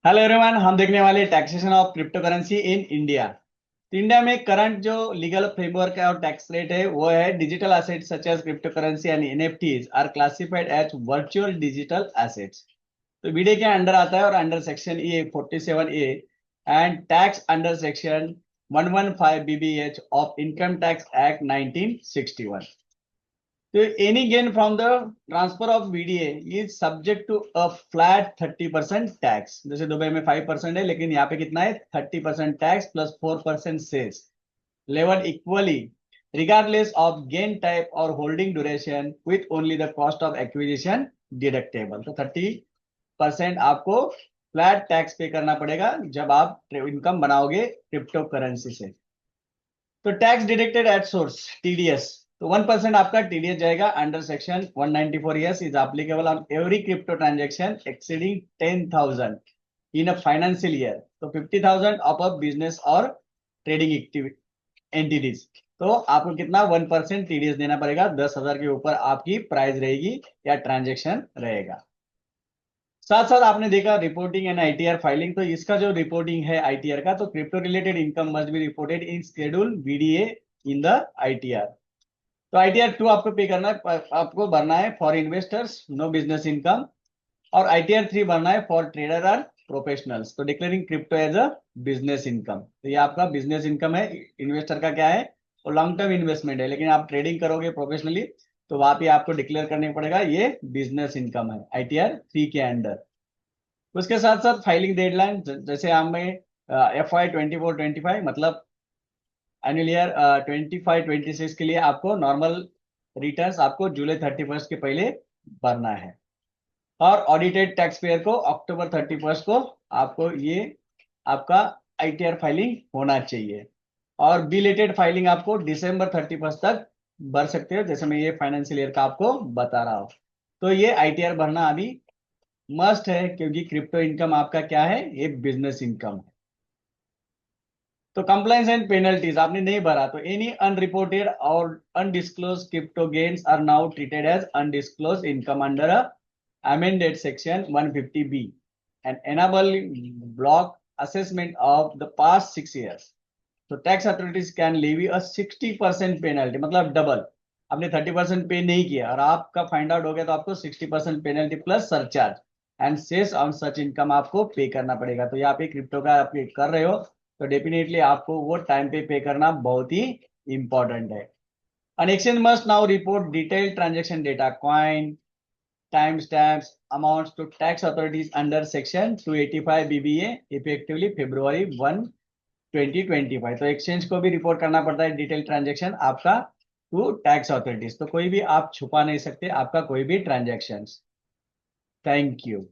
Hello everyone, हम देखने वाले taxation of crypto currency in India. तो इंडिया में करंट जो लीगल फ्रेमवर्क है और टैक्स रेट है वो है digital assets such as crypto currency and NFTs are classified as virtual digital assets. तो बीडीए के अंडर आता है और under section A 47A and tax under section 115 BBH of income tax act 1961। So any gain from the transfer of VDA is subject to a flat 30% tax। जैसे Dubai में 5% है, लेकिन यहाँ पे कितना है 30% tax plus 4% cess levied equally regardless of gain type or holding duration with only the cost of acquisition deductible। तो 30% आपको फ्लैट टैक्स पे करना पड़ेगा जब आप इनकम बनाओगे क्रिप्टो करेंसी से। तो tax deducted at source TDS, तो 1% आपका टीडीएस जाएगा under section 194 is applicable on every crypto transaction exceeding 10,000 in a financial year. तो 50,000 ऑफ अ बिजनेस और ट्रेडिंग एंटिटीज। तो आपको कितना 1% टीडीएस देना पड़ेगा। 10,000 के ऊपर आपकी प्राइस रहेगी या ट्रांजेक्शन रहेगा। साथ साथ आपने देखा रिपोर्टिंग एंड आईटीआर फाइलिंग। तो इसका जो रिपोर्टिंग है आईटीआर का, तो crypto related income must be reported in schedule VDA in the ITR. तो आईटीआर 2 आपको पे करना है, आपको भरना है for investors no business income. और आईटीआर 3 भरना है फॉर ट्रेडर और प्रोफेशनल्स। तो declaring crypto as a business income, तो ये आपका बिजनेस इनकम है। इन्वेस्टर का क्या है, वो लॉन्ग टर्म इन्वेस्टमेंट है, लेकिन आप ट्रेडिंग करोगे प्रोफेशनली तो वहां पे आपको डिक्लेयर करने पड़ेगा ये बिजनेस इनकम है आईटीआर 3 के अंडर। उसके साथ साथ फाइलिंग डेडलाइन जैसे हमें FY 24-25 मतलब एनुअल ईयर 25-26 के लिए आपको नॉर्मल रिटर्न्स आपको जुलाई 31 के पहले भरना है। और ऑडिटेड टैक्स पेयर को October 31 को आपको ये आपका आईटीआर फाइलिंग होना चाहिए। और बिलेटेड फाइलिंग आपको December 31 तक भर सकते हो, जैसे मैं ये फाइनेंशियल ईयर का आपको बता रहा हूँ। तो ये आईटीआर भरना अभी मस्ट है, क्योंकि क्रिप्टो इनकम आपका क्या है, ये बिजनेस इनकम है। तो कंप्लायंस एंड पेनल्टीज आपने नहीं भरा तो एनी अनरिपोर्टेड और undisclosed crypto gains are now treated as undisclosed income under amended section 150B and enable block assessment of the past 6 years। तो tax authorities can levy a 60% penalty, मतलब double. आपने 30% पे नहीं किया और आपका फाइंड आउट हो गया तो आपको 60% penalty plus surcharge and cess on such income आपको पे करना पड़ेगा। तो यहाँ पे क्रिप्टो का आप कर रहे हो तो डेफिनेटली आपको वो टाइम पे करना बहुत ही इंपॉर्टेंट है। An exchange must now report detailed transaction data, coin, timestamps, amounts to tax authorities under section 285 BBA effectively February 1, 2025। तो एक्सचेंज को भी रिपोर्ट करना पड़ता है डिटेल ट्रांजेक्शन आपका टू टैक्स ऑथोरिटीज। तो कोई भी आप छुपा नहीं सकते आपका कोई भी ट्रांजेक्शन। Thank you.